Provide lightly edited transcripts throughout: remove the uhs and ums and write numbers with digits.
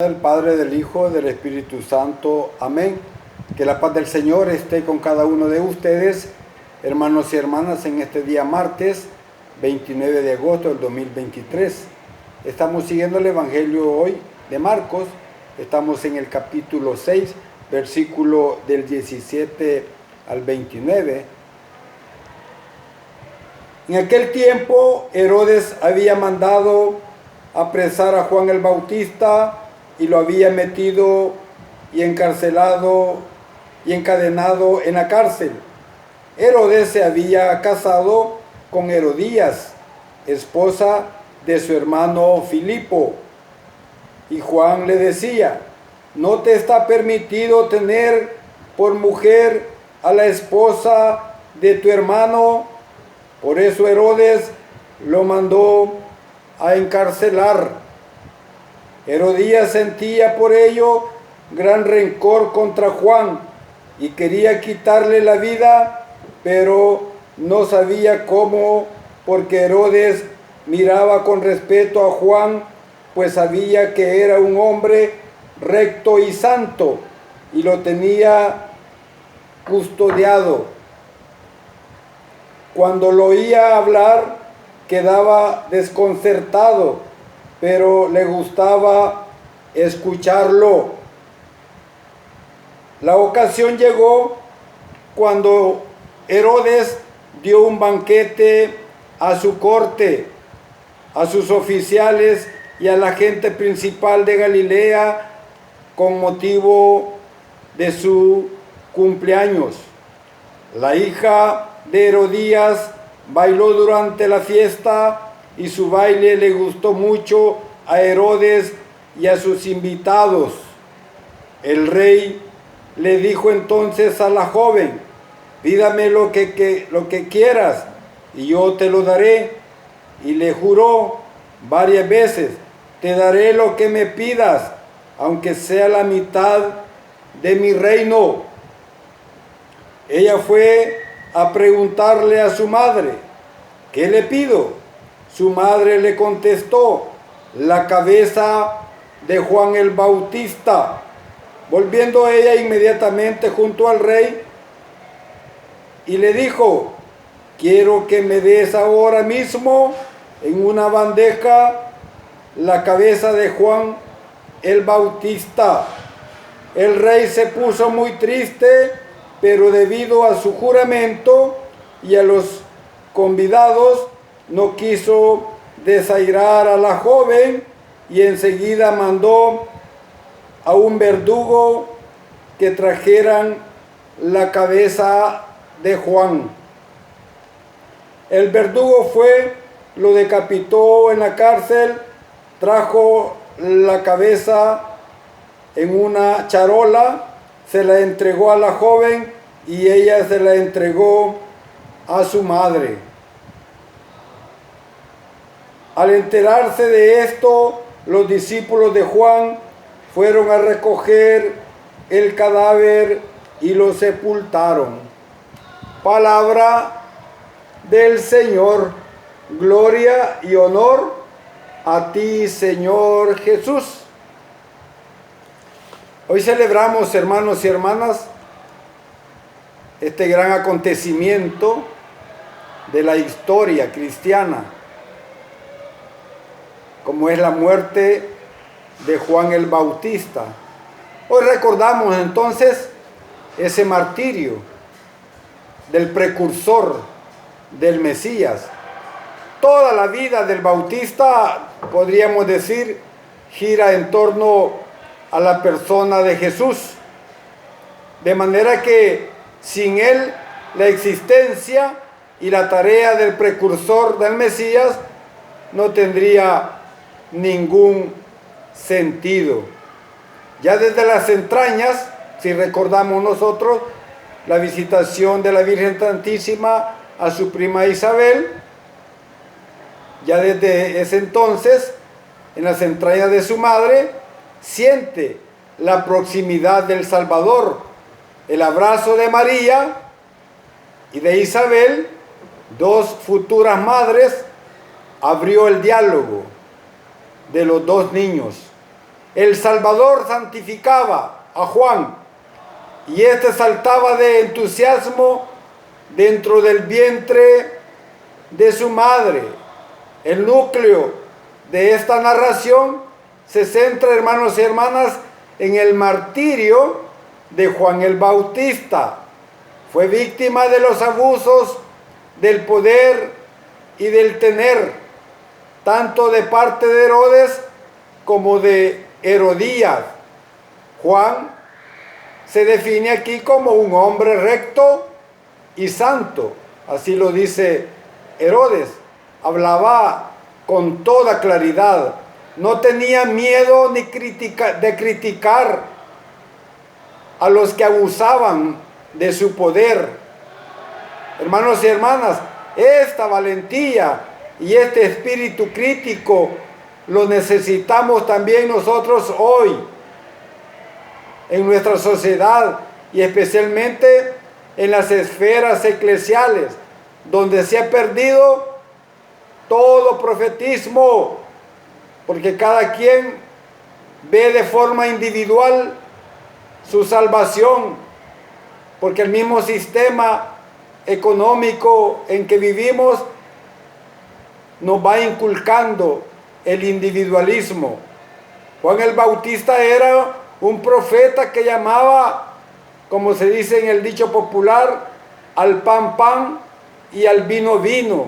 Del Padre, del Hijo, del Espíritu Santo. Amén. Que la paz del Señor esté con cada uno de ustedes, hermanos y hermanas, en este día martes 29 de agosto del 2023. Estamos siguiendo el Evangelio hoy de Marcos. Estamos en el capítulo 6, versículo del 17 al 29. En aquel tiempo Herodes había mandado apresar a Juan el Bautista y lo había metido y encarcelado y encadenado en la cárcel. Herodes se había casado con Herodías, esposa de su hermano Filipo. Y Juan le decía: no te está permitido tener por mujer a la esposa de tu hermano. Por eso Herodes lo mandó a encarcelar. Herodías sentía por ello gran rencor contra Juan y quería quitarle la vida, pero no sabía cómo, porque Herodes miraba con respeto a Juan, pues sabía que era un hombre recto y santo y lo tenía custodiado. Cuando lo oía hablar, quedaba desconcertado, pero le gustaba escucharlo. La ocasión llegó cuando Herodes dio un banquete a su corte, a sus oficiales y a la gente principal de Galilea con motivo de su cumpleaños. La hija de Herodías bailó durante la fiesta y su baile le gustó mucho a Herodes y a sus invitados. El rey le dijo entonces a la joven: pídame lo que quieras y yo te lo daré. Y le juró varias veces: te daré lo que me pidas, aunque sea la mitad de mi reino. Ella fue a preguntarle a su madre: ¿qué le pido? Su madre le contestó: la cabeza de Juan el Bautista. Volviendo ella inmediatamente junto al rey y le dijo: quiero que me des ahora mismo en una bandeja la cabeza de Juan el Bautista. El rey se puso muy triste, pero debido a su juramento y a los convidados, no quiso desairar a la joven y enseguida mandó a un verdugo que trajeran la cabeza de Juan. El verdugo fue, lo decapitó en la cárcel, trajo la cabeza en una charola, se la entregó a la joven y ella se la entregó a su madre. Al enterarse de esto, los discípulos de Juan fueron a recoger el cadáver y lo sepultaron. Palabra del Señor. Gloria y honor a ti, Señor Jesús. Hoy celebramos, hermanos y hermanas, este gran acontecimiento de la historia cristiana, como es la muerte de Juan el Bautista. Hoy recordamos entonces ese martirio del precursor del Mesías. Toda la vida del Bautista, podríamos decir, gira en torno a la persona de Jesús. De manera que sin él la existencia y la tarea del precursor del Mesías no tendría ningún sentido. Ya desde las entrañas, si recordamos nosotros la visitación de la Virgen Santísima a su prima Isabel, ya desde ese entonces, en las entrañas de su madre, siente la proximidad del Salvador. El abrazo de María y de Isabel, dos futuras madres, abrió el diálogo de los dos niños. el Salvador santificaba a Juan y éste saltaba de entusiasmo dentro del vientre de su madre. El núcleo de esta narración se centra, hermanos y hermanas, en el martirio de Juan el Bautista. Fue víctima de los abusos del poder y del tener, tanto de parte de Herodes como de Herodías. Juan se define aquí como un hombre recto y santo, así lo dice Herodes. Hablaba con toda claridad, no tenía miedo ni de criticar a los que abusaban de su poder. Hermanos y hermanas, esta valentía y este espíritu crítico lo necesitamos también nosotros hoy en nuestra sociedad y especialmente en las esferas eclesiales, donde se ha perdido todo profetismo, porque cada quien ve de forma individual su salvación, porque el mismo sistema económico en que vivimos nos va inculcando el individualismo. Juan el Bautista era un profeta que llamaba, como se dice en el dicho popular, al pan pan y al vino vino.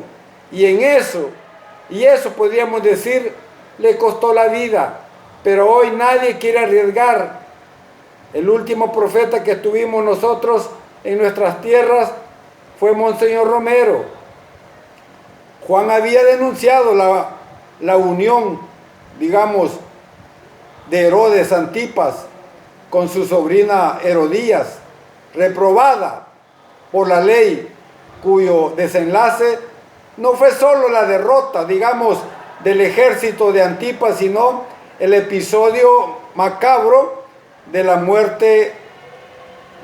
Y eso podríamos decir, le costó la vida. Pero hoy nadie quiere arriesgar. El último profeta que tuvimos nosotros en nuestras tierras fue Monseñor Romero. Juan había denunciado la unión, digamos, de Herodes Antipas con su sobrina Herodías, reprobada por la ley, cuyo desenlace no fue solo la derrota, digamos, del ejército de Antipas, sino el episodio macabro de la muerte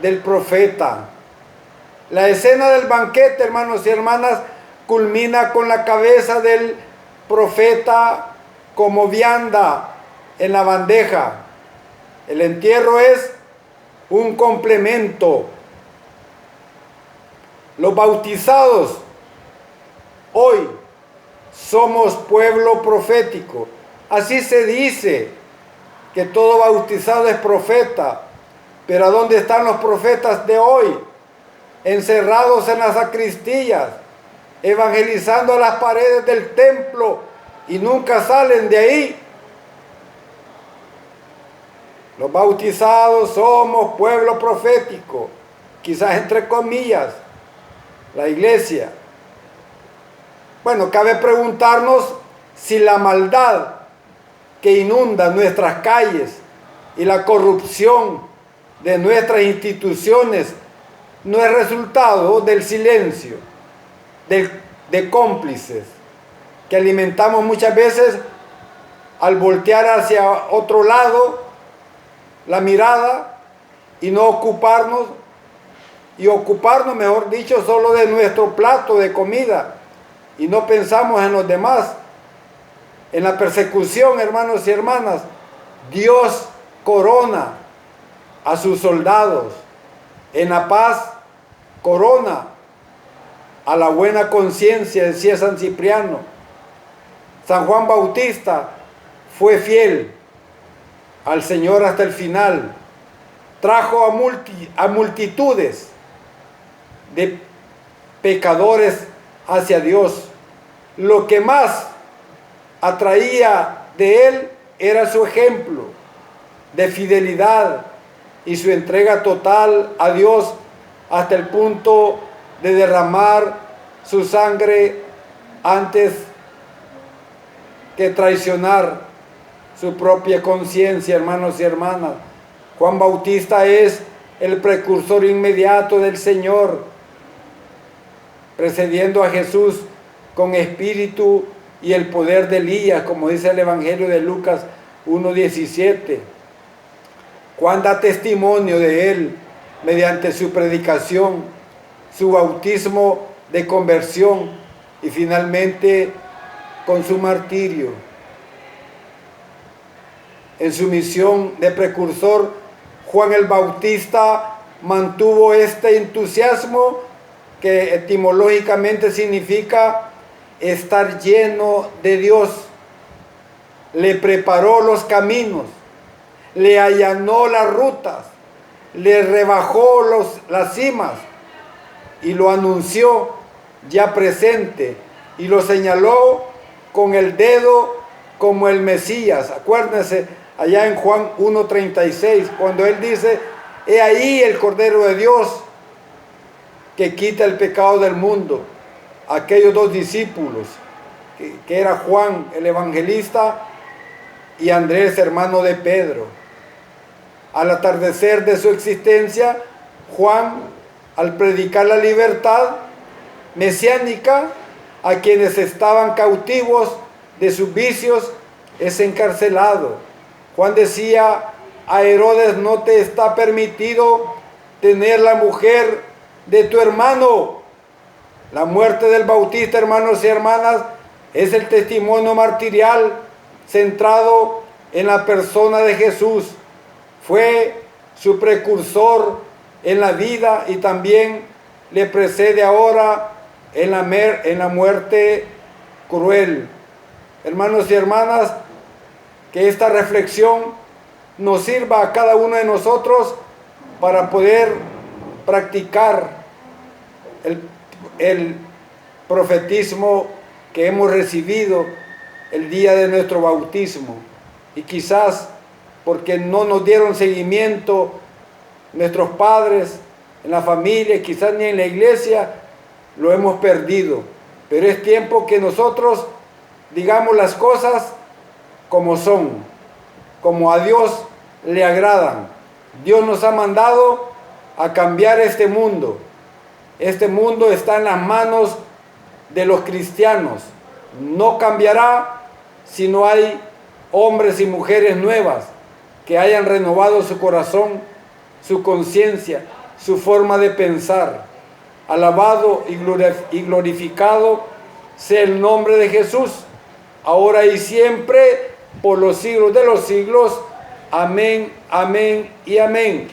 del profeta. La escena del banquete, hermanos y hermanas, culmina con la cabeza del profeta como vianda en la bandeja. El entierro es un complemento. Los bautizados hoy somos pueblo profético. Así se dice que todo bautizado es profeta. Pero ¿a dónde están los profetas de hoy? Encerrados en las sacristías, evangelizando a las paredes del templo y nunca salen de ahí. Los bautizados somos pueblo profético, quizás entre comillas, la iglesia. Bueno, cabe preguntarnos si la maldad que inunda nuestras calles y la corrupción de nuestras instituciones no es resultado del silencio, de cómplices que alimentamos muchas veces al voltear hacia otro lado la mirada y no ocuparnos, mejor dicho, solo de nuestro plato de comida y no pensamos en los demás. En la persecución, hermanos y hermanas, Dios corona a sus soldados. En la paz corona a la buena conciencia, decía San Cipriano. San Juan Bautista fue fiel al Señor hasta el final. Trajo a multitudes de pecadores hacia Dios. Lo que más atraía de él era su ejemplo de fidelidad y su entrega total a Dios hasta el punto de derramar su sangre antes que traicionar su propia conciencia, hermanos y hermanas. Juan Bautista es el precursor inmediato del Señor, precediendo a Jesús con espíritu y el poder de Elías, como dice el Evangelio de Lucas 1:17. Juan da testimonio de él mediante su predicación, su bautismo de conversión y finalmente con su martirio. en su misión de precursor, Juan el Bautista mantuvo este entusiasmo que etimológicamente significa estar lleno de Dios. Le preparó los caminos, le allanó las rutas, le rebajó las cimas y lo anunció ya presente y lo señaló con el dedo como el Mesías. Acuérdense allá en Juan 1:36, cuando él dice: he ahí el Cordero de Dios que quita el pecado del mundo. Aquellos dos discípulos, que era Juan el evangelista y Andrés, hermano de Pedro. Al atardecer de su existencia, Juan, al predicar la libertad mesiánica a quienes estaban cautivos de sus vicios, es encarcelado. Juan decía a Herodes: no te está permitido tener la mujer de tu hermano. La muerte del Bautista, hermanos y hermanas, es el testimonio martirial centrado en la persona de Jesús. Fue su precursor en la vida y también le precede ahora en la muerte cruel. Hermanos y hermanas, que esta reflexión nos sirva a cada uno de nosotros para poder practicar el profetismo que hemos recibido el día de nuestro bautismo. Y quizás porque no nos dieron seguimiento nuestros padres en la familia, quizás ni en la iglesia, lo hemos perdido. Pero es tiempo que nosotros digamos las cosas como son, como a Dios le agradan. Dios nos ha mandado a cambiar este mundo. Este mundo está en las manos de los cristianos. No cambiará si no hay hombres y mujeres nuevas que hayan renovado su corazón, su conciencia, su forma de pensar. Alabado y glorificado sea el nombre de Jesús, ahora y siempre, por los siglos de los siglos. Amén, amén y amén.